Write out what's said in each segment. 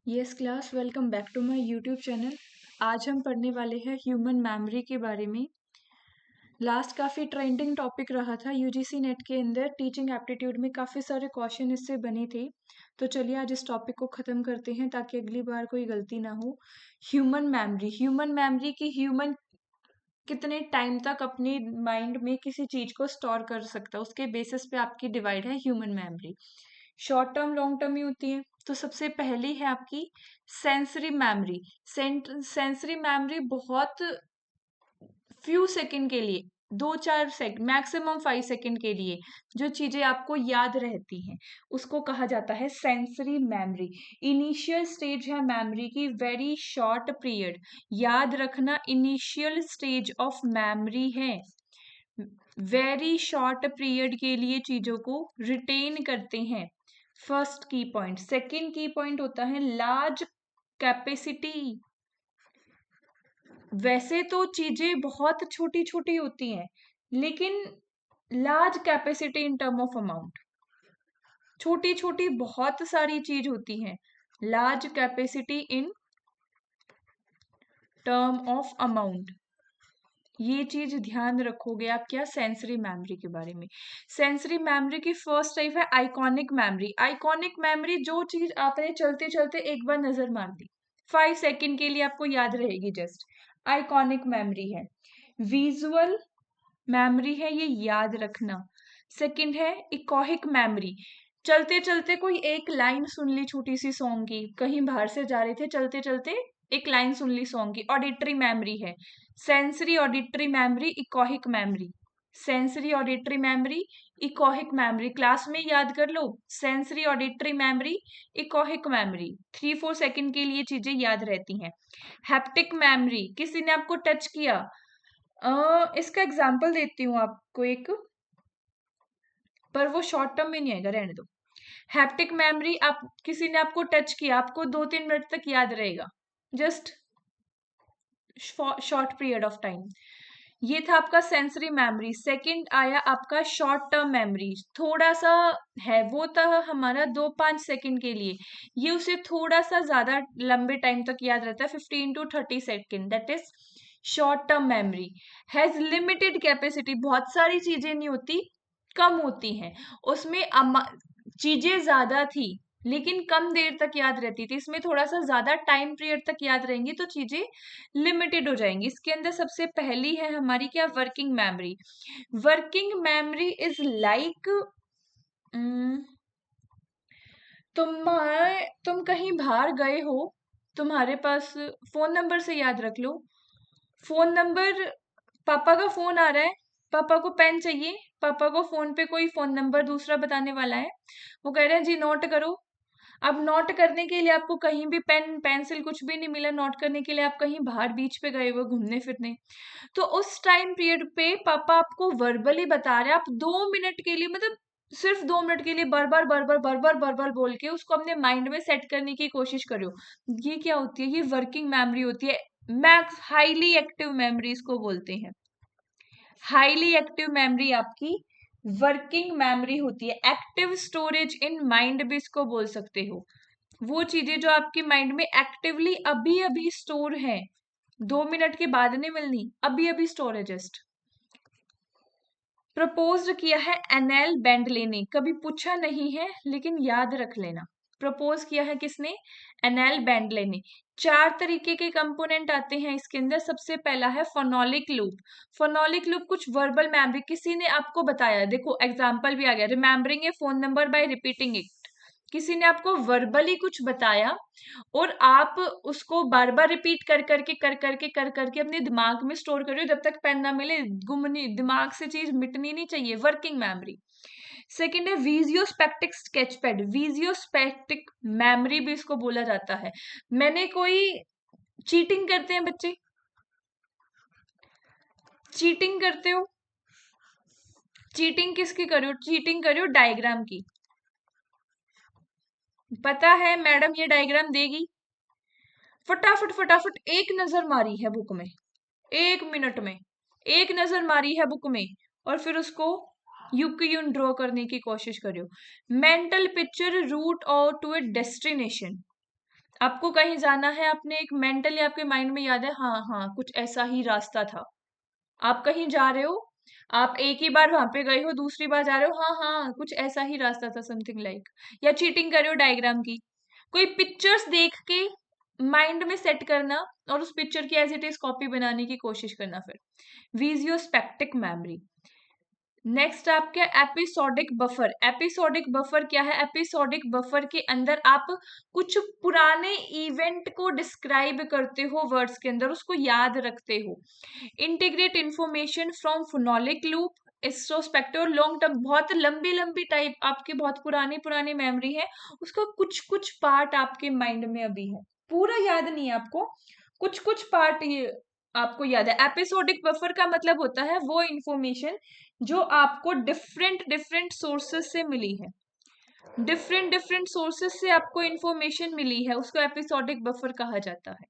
Yes class, welcome back to my YouTube channel. आज हम पढ़ने वाले हैं ह्यूमन मेमोरी के बारे में। लास्ट काफ़ी ट्रेंडिंग टॉपिक रहा था यूजीसी नेट के अंदर। टीचिंग एप्टीट्यूड में काफ़ी सारे क्वेश्चन इससे बने थे। तो चलिए आज इस टॉपिक को ख़त्म करते हैं ताकि अगली बार कोई गलती ना हो। ह्यूमन मेमोरी की ह्यूमन कितने टाइम तक अपनी माइंड में किसी चीज को स्टोर कर सकता है, उसके बेसिस पे आपकी डिवाइड है human memory. Short term long term ही होती है। तो सबसे पहली है आपकी सेंसरी मेमोरी। सेंसरी मेमोरी बहुत फ्यू सेकंड के लिए, 2-4 सेकंड, मैक्सिमम 5 सेकंड के लिए जो चीजें आपको याद रहती हैं उसको कहा जाता है सेंसरी मेमोरी। इनिशियल स्टेज है मेमोरी की, वेरी शॉर्ट पीरियड। याद रखना, इनिशियल स्टेज ऑफ मेमोरी है, वेरी शॉर्ट पीरियड के लिए चीजों को रिटेन करते हैं। फर्स्ट की पॉइंट। सेकंड की पॉइंट होता है लार्ज कैपेसिटी। वैसे तो चीजें बहुत छोटी छोटी होती हैं, लेकिन large capacity in term of amount. छोटी छोटी बहुत सारी चीज होती हैं, large capacity in term of amount. ये चीज ध्यान रखोगे आप क्या, सेंसरी मेमोरी के बारे में। सेंसरी मेमोरी की फर्स्ट टाइप है आइकॉनिक मेमोरी। आइकॉनिक मेमोरी, जो चीज आपने चलते चलते एक बार नजर मार दी, 5 सेकंड के लिए आपको याद रहेगी, जस्ट आइकॉनिक मेमोरी है। विजुअल मेमोरी है, ये याद रखना। सेकंड है इकोहिक मेमोरी। चलते चलते कोई एक लाइन सुन ली छोटी सी सॉन्ग की, कहीं बाहर से जा रहे थे, चलते चलते एक लाइन सुन ली सॉन्ग की, ऑडिटरी मेमोरी है। Sensory auditory memory, echoic memory. Sensory auditory memory, echoic memory, class में याद कर लो। Sensory auditory memory, echoic memory, 3-4 second के लिए चीजें याद रहती हैं। हैप्टिक मेमोरी, किसी ने आपको टच किया, इसका एग्जाम्पल देती हूँ आपको एक, पर वो शॉर्ट टर्म में नहीं आएगा, रहने दो। हैप्टिक मेमोरी, आप किसी ने आपको टच किया, आपको 2-3 मिनट तक याद रहेगा, just short period of time. ये था आपका सेंसरी मेमोरी। सेकंड आया आपका शॉर्ट टर्म मेमोरी, थोड़ा सा है, वो था हमारा 2-5 सेकंड के लिए, ये उसे थोड़ा सा ज्यादा लंबे टाइम तक याद रहता है, 15-30 second, that is short term memory. Has limited capacity, बहुत सारी चीजें नहीं होती, कम होती हैं उसमें। चीजें ज्यादा थी लेकिन कम देर तक याद रहती थी, इसमें थोड़ा सा ज्यादा टाइम पीरियड तक याद रहेंगी तो चीजें लिमिटेड हो जाएंगी। इसके अंदर सबसे पहली है हमारी क्या, working memory. Working memory is like, तुम कहीं बाहर गए हो, तुम्हारे पास फोन नंबर से याद रख लो, फोन नंबर, पापा का फोन आ रहा है, पापा को पेन चाहिए, पापा को फोन पे कोई फोन नंबर दूसरा बताने वाला है, वो कह रहे हैं जी नोट करो। अब नोट करने के लिए आपको कहीं भी पेन पेंसिल कुछ भी नहीं मिला, नोट करने के लिए आप कहीं बाहर बीच पे गए हुए घूमने फिरने, तो उस टाइम पीरियड पे पापा आपको वर्बली बता रहे हैं, आप 2 मिनट के लिए, मतलब सिर्फ 2 मिनट के लिए बार बार बार बार बार बार बार बार बोल के उसको अपने माइंड में सेट करने की कोशिश करो। ये क्या होती है, ये वर्किंग मेमोरी होती है। मैक्स हाईली एक्टिव मेमोरी इसको बोलते हैं। हाईली एक्टिव मेमोरी आपकी वर्किंग मेमोरी होती है। एक्टिव स्टोरेज इन माइंड भी इसको बोल सकते हो, वो चीजें जो आपके माइंड में एक्टिवली अभी अभी स्टोर है, 2 मिनट के बाद नहीं मिलनी, अभी अभी स्टोर है जस्ट। प्रपोज किया है एनेल बेंडले ने, कभी पूछा नहीं है लेकिन याद रख लेना। प्रपोज किया है किसने, एनेल बेंडले ने। 4 तरीके के कंपोनेंट आते हैं इसके अंदर। सबसे पहला है फोनोलिक लूप। फोनोलिक लूप कुछ वर्बल मेमोरी, किसी ने आपको बताया, देखो एग्जांपल भी आ गया, remembering A phone number by repeating it. किसी ने आपको वर्बली कुछ बताया और आप उसको बार बार रिपीट कर करके अपने दिमाग में स्टोर करियो जब तक पेन ना मिले, गुम नहीं, दिमाग से चीज मिटनी नहीं चाहिए, वर्किंग मेमोरी। सेकेंड है विजियोस्पेक्टिक स्केचपैड। विजियोस्पेक्टिक मेमोरी भी इसको बोला जाता है। मैंने कोई, चीटिंग करते हैं बच्चे, चीटिंग करते हो, चीटिंग किसकी करो, चीटिंग करो डायग्राम की। पता है मैडम ये डायग्राम देगी, फटाफट फटाफट एक नजर मारी है बुक में, 1 मिनट में एक नजर मारी है बुक में, और फिर उसको यूक्यून ड्रॉ करने की कोशिश करियो। मेंटल पिक्चर रूट और टू ए डेस्टिनेशन। आपको कहीं जाना है, आपने एक मेंटली आपके माइंड में याद है, हाँ हाँ कुछ ऐसा ही रास्ता था। आप कहीं जा रहे हो, आप एक ही बार वहां पे गए हो, दूसरी बार जा रहे हो, हाँ हाँ कुछ ऐसा ही रास्ता था, समथिंग लाइक। या चीटिंग कर रहे हो डायग्राम की, कोई पिक्चर्स देख के माइंड में सेट करना और उस पिक्चर की एज इट इज कॉपी बनाने की कोशिश करना। फिर विजियोस्पेक्टिक मेमोरी। नेक्स्ट आपके एपिसोडिक बफर। एपिसोडिक बफर क्या है? एपिसोडिक बफर के अंदर आप कुछ पुराने इवेंट को डिस्क्राइब करते हो वर्ड्स के अंदर, उसको याद रखते हो। Integrate information from phonological loop, introspective और लॉन्ग टर्म। बहुत लंबी लंबी टाइप आपकी बहुत पुरानी पुरानी मेमोरी है, उसका कुछ कुछ पार्ट आपके माइंड में अभी है, पूरा याद नहीं है आपको, कुछ कुछ पार्ट ये आपको याद है। एपिसोडिक बफर का मतलब होता है वो इंफॉर्मेशन जो आपको डिफरेंट डिफरेंट सोर्सेस से मिली है, डिफरेंट डिफरेंट सोर्सेस से आपको इंफॉर्मेशन मिली है, उसको एपिसोडिक बफर कहा जाता है।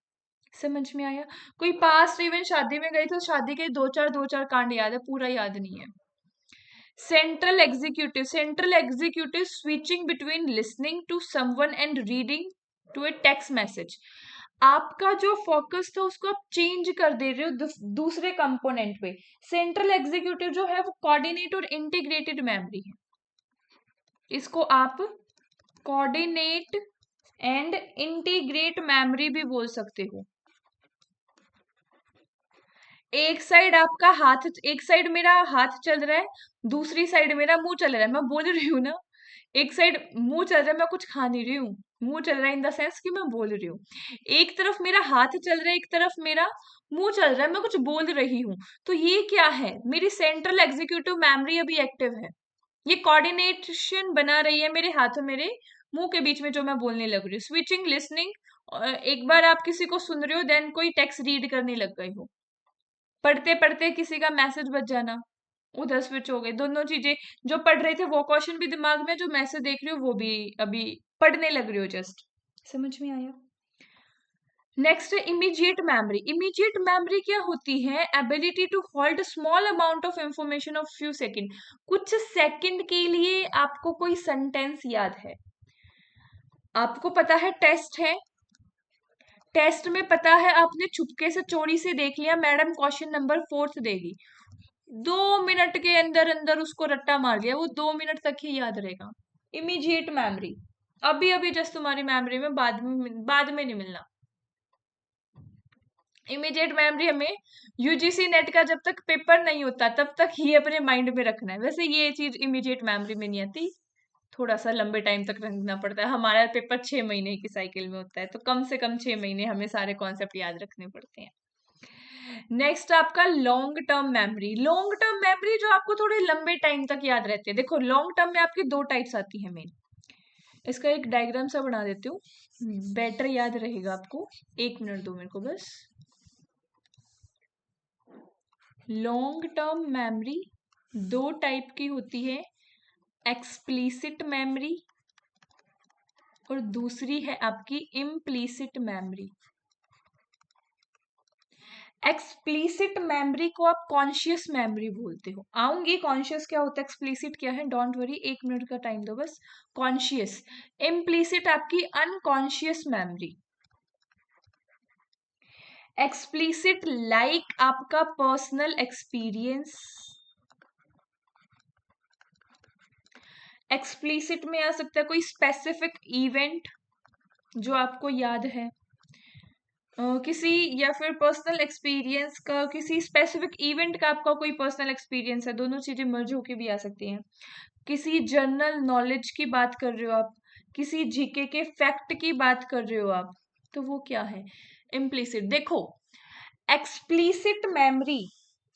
समझ में आया? कोई पास्ट इवेंट, शादी में गई तो शादी के दो चार कांड याद है, पूरा याद नहीं है। Central executive. Central executive switching between listening to someone and reading to a text message. आपका जो फोकस था उसको आप चेंज कर दे रहे हो दूसरे कंपोनेंट पे। सेंट्रल एग्जीक्यूटिव जो है वो कोऑर्डिनेट और इंटीग्रेटेड मेमोरी है, इसको आप कोऑर्डिनेट एंड इंटीग्रेट मेमोरी भी बोल सकते हो। एक साइड आपका हाथ, एक साइड मेरा हाथ चल रहा है, दूसरी साइड मेरा मुंह चल रहा है, मैं बोल रही हूँ ना। एक साइड मुंह चल रहा है, मैं कुछ खा नहीं रही हूँ, मुंह चल रहा है इन द सेंस कि मैं बोल रही हूँ। एक तरफ मेरा हाथ चल रहा है, एक तरफ मेरा मुंह चल रहा है, मैं कुछ बोल रही हूँ। तो ये क्या है? मेरी सेंट्रल एग्जीक्यूटिव मेमोरी अभी एक्टिव है, ये कोऑर्डिनेशन बना रही है मेरे हाथों मेरे मुंह के बीच में जो मैं बोलने लग रही हूँ। स्विचिंग लिसनिंग, एक बार आप किसी को सुन रहे हो, देन कोई टेक्स्ट रीड करने लग गए हो, पढ़ते पढ़ते किसी का मैसेज बच जाना, उधर स्विच हो गए। दोनों चीजें, जो पढ़ रहे थे वो क्वेश्चन भी दिमाग में, जो मैसेज देख रहे हो वो भी अभी पढ़ने लग रहे हो जस्ट। समझ में आया? नेक्स्ट है इमीडिएट मेमोरी। इमीडिएट मेमोरी क्या होती है? Ability to hold small amount of information of few second. कुछ सेकंड के लिए आपको कोई सेंटेंस याद है, आपको पता है टेस्ट है, टेस्ट में पता है आपने चुपके से चोरी से देख लिया मैडम क्वेश्चन नंबर 4 देगी, 2 मिनट के अंदर अंदर उसको रट्टा मार दिया, वो 2 मिनट तक ही याद रहेगा। इमीडिएट मेमोरी, अभी अभी जस्ट तुम्हारी मेमोरी में, बाद में नहीं मिलना। इमीडिएट मेमोरी हमें यूजीसी नेट का जब तक पेपर नहीं होता तब तक ही अपने माइंड में रखना है। वैसे ये चीज इमीडिएट मेमोरी में नहीं आती, थोड़ा सा लंबे टाइम तक रखना पड़ता है। हमारा पेपर 6 महीने की साइकिल में होता है, तो कम से कम 6 महीने हमें सारे कॉन्सेप्ट याद रखने पड़ते हैं। नेक्स्ट आपका long term memory. Long term memory जो आपको थोड़े लंबे टाइम तक याद रहती है। देखो लॉन्ग टर्म में आपकी 2 टाइप्स आती है मेन, इसका एक डायग्राम सा बना देती हूँ, बेटर याद रहेगा आपको। 1 मिनट दो मेरे को बस। लॉन्ग टर्म मेमोरी 2 टाइप की होती है, एक्सप्लिसिट मेमोरी और दूसरी है आपकी इम्प्लीसिट मेमोरी। एक्सप्लिसिट मेमोरी को आप कॉन्शियस मेमोरी बोलते हो। आऊंगी कॉन्शियस क्या होता है, एक्सप्लिसिट क्या है, डोंट वरी, 1 मिनट का टाइम दो बस। कॉन्शियस। इम्प्लीसिट आपकी अनकॉन्शियस मेमोरी। एक्सप्लिसिट लाइक आपका पर्सनल एक्सपीरियंस। एक्सप्लिसिट में आ सकता है कोई स्पेसिफिक इवेंट जो आपको याद है, किसी, या फिर पर्सनल एक्सपीरियंस का, किसी स्पेसिफिक इवेंट का आपका कोई पर्सनल एक्सपीरियंस है, दोनों चीजें मर्ज होके भी आ सकती हैं। किसी जनरल नॉलेज की बात कर रहे हो आप, किसी जीके के फैक्ट की बात कर रहे हो आप, तो वो क्या है? इम्प्लीसिट। देखो explicit memory,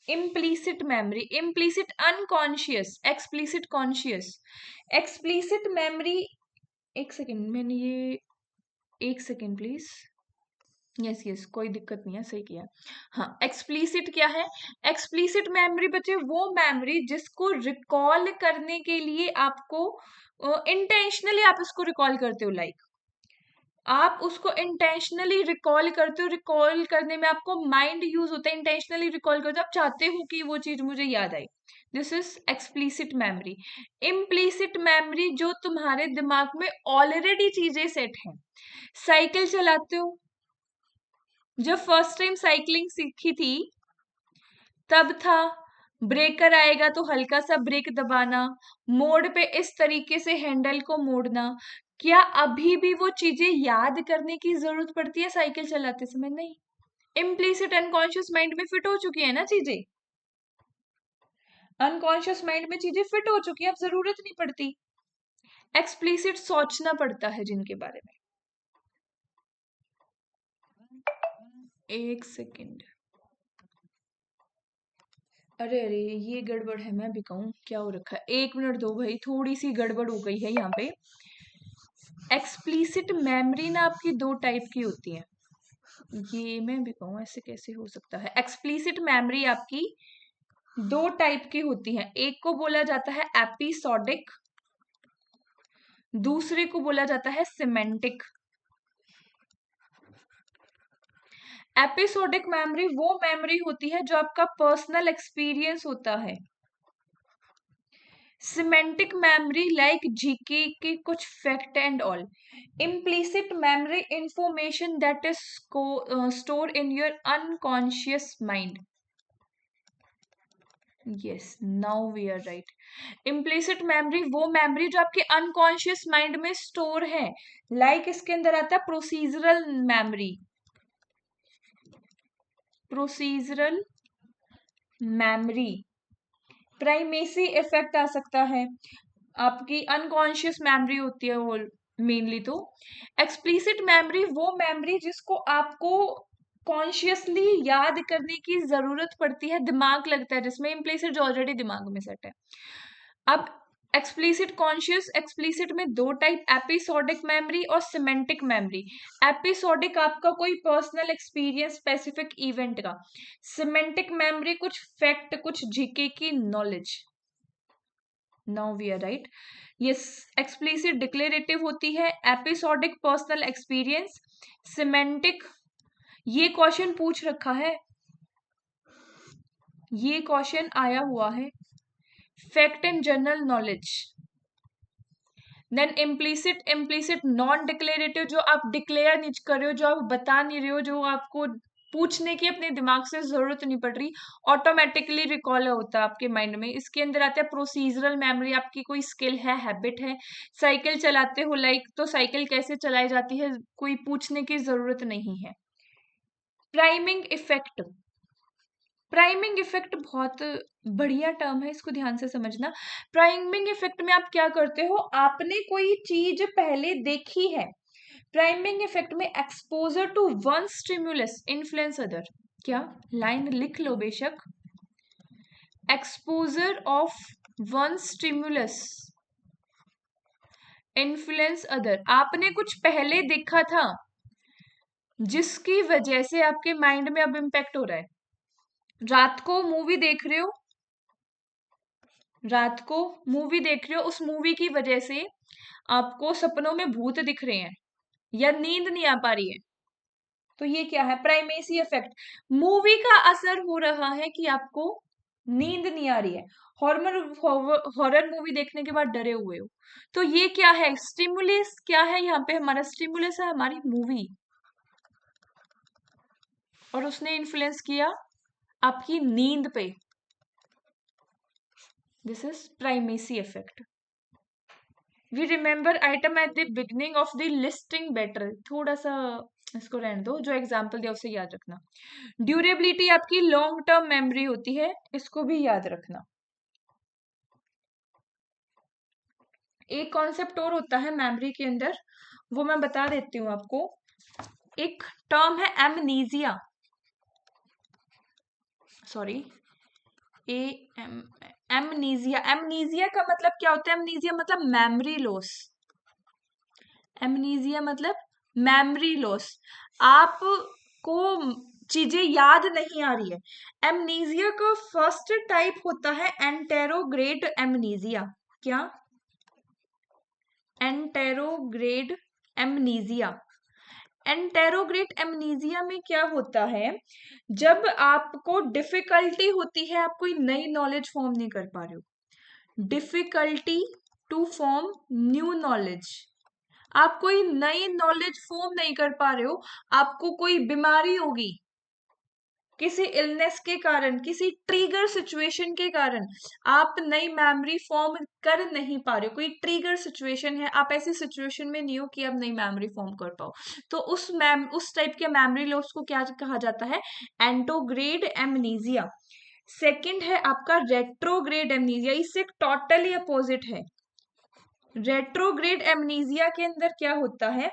implicit memory, implicit unconscious, explicit conscious. Explicit memory, एक सेकेंड मैंने ये, एक सेकेंड प्लीज, यस यस कोई दिक्कत नहीं है, सही किया। हाँ, एक्सप्लिसिट क्या है? एक्सप्लिसिट मेमोरी बच्चे वो मेमोरी जिसको रिकॉल करने के लिए आपको इंटेंशनली आप इसको रिकॉल करते हो, लाइक आप उसको इंटेंशनली रिकॉल करते हो, रिकॉल करने में आपको माइंड यूज होता है, इंटेंशनली रिकॉल करते हो, आप चाहते हो कि वो चीज मुझे याद आई। This is explicit memory. Implicit memory, जो तुम्हारे दिमाग में ऑलरेडी चीजें सेट हैं। साइकिल चलाते हो, जब फर्स्ट टाइम साइकिलिंग सीखी थी तब था ब्रेकर आएगा तो हल्का सा ब्रेक दबाना, मोड़ पे इस तरीके से हैंडल को मोड़ना। क्या अभी भी वो चीजें याद करने की जरूरत पड़ती है साइकिल चलाते समय? नहीं। इम्प्लीसिट अनकॉन्शियस माइंड में फिट हो चुकी है ना चीजें, अनकॉन्शियस माइंड में चीजें फिट हो चुकी है, अब जरूरत नहीं पड़ती। एक्सप्लिसिट सोचना पड़ता है जिनके बारे में। एक सेकेंड, अरे अरे ये गड़बड़ है, मैं भी कहूँ क्या हो रखा है, 1 मिनट दो भाई, थोड़ी सी गड़बड़ हो गई है यहाँ पे। एक्सप्लिसिट मेमोरी ना आपकी 2 टाइप की होती है, ये मैं भी कहूँ ऐसे कैसे हो सकता है। एक्सप्लिसिट मेमोरी आपकी 2 टाइप की होती है, एक को बोला जाता है एपिसोडिक, दूसरे को बोला जाता है सिमेंटिक। एपिसोडिक मेमोरी वो मेमोरी होती है जो आपका पर्सनल एक्सपीरियंस होता है। सिमेंटिक मेमोरी लाइक जीके के कुछ fact and all. Implicit memory information that is store in your unconscious mind. Yes, now we are right. Implicit memory वो मेमोरी जो आपके अनकॉन्शियस माइंड में स्टोर है, लाइक इसके अंदर आता है procedural memory. Procedural memory, primacy effect आ सकता है, आपकी अनकॉन्शियस मेमोरी होती है वो मेनली। तो एक्सप्लिसिट मेमोरी वो मेमोरी जिसको आपको कॉन्शियसली याद करने की जरूरत पड़ती है, दिमाग लगता है जिसमें, इम्प्लिसिट जो ऑलरेडी दिमाग में सेट है। अब एक्सप्लिसिट कॉन्शियस, एक्सप्लिसिट में 2 टाइप, एपिसोडिक मेमोरी और सिमेंटिक मेमोरी। एपिसोडिक आपका कोई पर्सनल एक्सपीरियंस स्पेसिफिक इवेंट का, सिमेंटिक मेमोरी कुछ फैक्ट, कुछ जीके की knowledge. Now we are right. Yes, explicit declarative होती है, एपिसोडिक पर्सनल एक्सपीरियंस, सिमेंटिक ये क्वेश्चन पूछ रखा है, ये क्वेश्चन आया हुआ है, fact and general knowledge. Then implicit, implicit non declarative, जो आप डिक्लेयर नहीं कर रहे हो, जो आप बता नहीं रहे हो, जो आपको पूछने की अपने दिमाग से जरूरत नहीं पड़ रही, ऑटोमेटिकली रिकॉल होता है आपके माइंड में। इसके अंदर आता है प्रोसीजरल मेमोरी, आपकी कोई स्किल है, हैबिट है, साइकिल चलाते हो लाइक, तो साइकिल कैसे चलाई जाती है कोई पूछने की जरूरत नहीं है। प्राइमिंग इफेक्ट, प्राइमिंग इफेक्ट बहुत बढ़िया टर्म है, इसको ध्यान से समझना। प्राइमिंग इफेक्ट में आप क्या करते हो, आपने कोई चीज पहले देखी है। प्राइमिंग इफेक्ट में exposure to one stimulus influence other. क्या, लाइन लिख लो बेशक। Exposure of one stimulus influence other, आपने कुछ पहले देखा था जिसकी वजह से आपके माइंड में अब इम्पैक्ट हो रहा है। रात को मूवी देख रहे हो, रात को मूवी देख रहे हो, उस मूवी की वजह से आपको सपनों में भूत दिख रहे हैं या नींद नहीं आ पा रही है, तो ये क्या है, प्राइमेसी इफेक्ट। मूवी का असर हो रहा है कि आपको नींद नहीं आ रही है, हॉरर हॉरर मूवी देखने के बाद डरे हुए हो, तो ये क्या है, स्टिमुलस क्या है यहाँ पे, हमारा स्टिमुलस है हमारी मूवी, और उसने इन्फ्लुएंस किया आपकी नींद पे। This is primacy effect. We remember item at the beginning of the listing better, थोड़ा सा इसको रहने दो, जो एग्जाम्पल दिया उसे याद रखना। ड्यूरेबिलिटी आपकी लॉन्ग टर्म मेमोरी होती है, इसको भी याद रखना। एक कॉन्सेप्ट और होता है मेमोरी के अंदर, वो मैं बता देती हूँ आपको। एक टर्म है amnesia, sorry, A M amnesia. Amnesia का मतलब क्या होता है, एमनीजिया मतलब मेमोरी लॉस, एमनीजिया मतलब मेमोरी लॉस, आपको चीजें याद नहीं आ रही है। एमनीजिया का फर्स्ट टाइप होता है एंटेरोग्रेड एमनीजिया। क्या, एंटेरोग्रेड एमनीजिया। एंटेरोग्रेड एमनीजिया में क्या होता है, जब आपको डिफिकल्टी होती है, आप कोई नई नॉलेज फॉर्म नहीं कर पा रहे हो, difficulty to form new knowledge, आप कोई नई नॉलेज फॉर्म नहीं कर पा रहे हो, आपको कोई बीमारी होगी, किसी इलनेस के कारण, किसी ट्रिगर सिचुएशन के कारण आप नई मेमोरी फॉर्म कर नहीं पा रहे हो, कोई ट्रिगर सिचुएशन है, आप ऐसी सिचुएशन में नहीं हो कि आप नई मेमोरी फॉर्म कर पाओ, तो उस टाइप के मेमोरी लॉस को क्या कहा जाता है, एंटोग्रेड एमनीजिया। सेकंड है आपका रेट्रोग्रेड एमनीजिया, इससे टोटली अपोजिट है। रेट्रोग्रेड एमनीजिया के अंदर क्या होता है,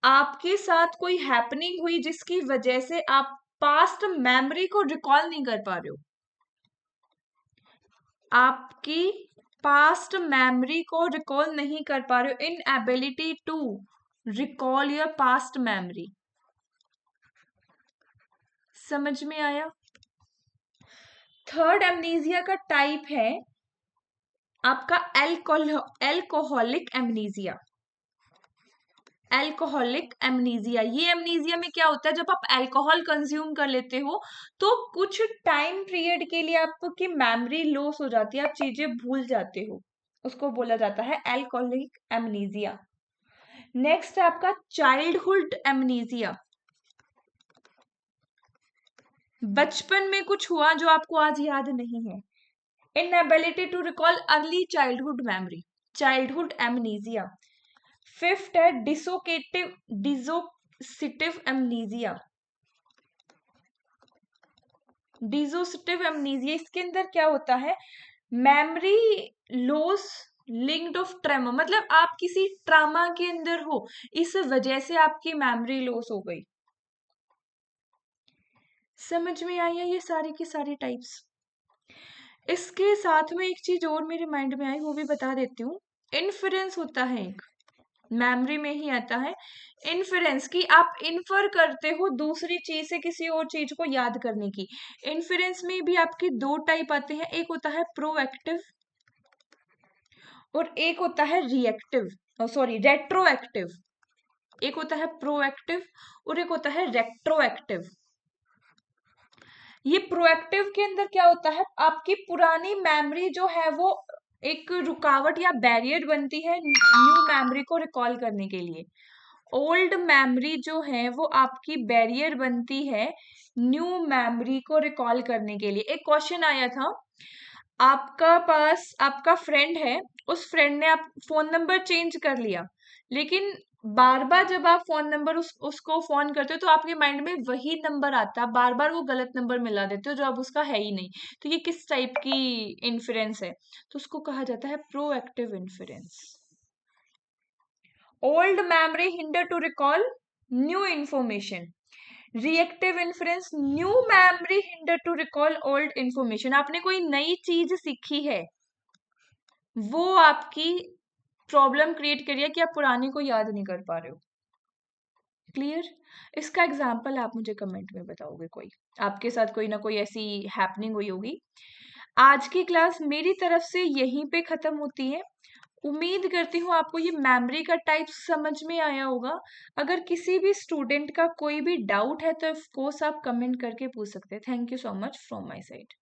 आपके साथ कोई हैपनिंग हुई जिसकी वजह से आप पास्ट मेमोरी को रिकॉल नहीं कर पा रहे हो, आपकी पास्ट मेमोरी को रिकॉल नहीं कर पा रहे हो, inability to recall your past memory. समझ में आया? थर्ड एमनीजिया का टाइप है आपका एल्कोहलिक एमनीजिया। एल्कोहलिक एमनीजिया, ये एमनीजिया में क्या होता है, जब आप अल्कोहल कंज्यूम कर लेते हो तो कुछ टाइम पीरियड के लिए आपकी मेमोरी लॉस हो जाती है, आप चीजें भूल जाते हो, उसको बोला जाता है एल्कोहलिक एमनीजिया। नेक्स्ट है आपका चाइल्डहुड एमनीजिया, बचपन में कुछ हुआ जो आपको आज याद नहीं है, inability to recall early childhood memory, childhood amnesia. Fifth है डिसोसिटिव एमनीजिया, डिसोसिटिव एमनीजिया, इसके अंदर क्या होता है, memory loss linked of trauma, मतलब आप किसी ट्रामा के अंदर हो, इस वजह से आपकी मेमोरी लॉस हो गई। समझ में आई है ये सारी की सारी टाइप्स? इसके साथ में एक चीज और मेरे माइंड में आई, वो भी बता देती हूँ। इन्फरेंस होता है एक, मेमोरी में ही आता है इन्फरेंस, की आप इन्फर करते हो दूसरी चीज से किसी और चीज को याद करने की। इन्फरेंस में भी आपके दो टाइप आते हैं, एक होता है प्रोएक्टिव और एक होता है रिएक्टिव, सॉरी रेट्रोएक्टिव। एक होता है प्रोएक्टिव और एक होता है रेट्रोएक्टिव। ये प्रोएक्टिव के अंदर क्या होता है, आपकी पुरानी मेमोरी जो है वो एक रुकावट या बैरियर बनती है न्यू मेमोरी को रिकॉल करने के लिए। ओल्ड मेमोरी जो है वो आपकी बैरियर बनती है न्यू मेमोरी को रिकॉल करने के लिए। एक क्वेश्चन आया था, आपका पास आपका फ्रेंड है, उस फ्रेंड ने आप फोन नंबर चेंज कर लिया, लेकिन बार बार जब आप फोन नंबर उसको फोन करते हो तो आपके माइंड में वही नंबर आता है, बार बार वो गलत नंबर मिला देते हो जो अब उसका है ही नहीं। तो ये किस टाइप की इन्फ्रेंस है, तो उसको कहा जाता है proactive inference. Old memory hinder to recall new information, reactive inference new memory hinder to recall old information. आपने कोई नई चीज सीखी है, वो आपकी प्रॉब्लम क्रिएट करिए कि आप पुरानी को याद नहीं कर पा रहे हो। क्लियर? इसका एग्जाम्पल आप मुझे कमेंट में बताओगे, कोई आपके साथ कोई ना कोई ऐसी हैपनिंग हुई होगी। आज की क्लास मेरी तरफ से यहीं पे खत्म होती है। उम्मीद करती हूँ आपको ये मेमोरी का टाइप समझ में आया होगा। अगर किसी भी स्टूडेंट का कोई भी डाउट है तो ऑफ कोर्स आप कमेंट करके पूछ सकते हैं। Thank you so much from my side.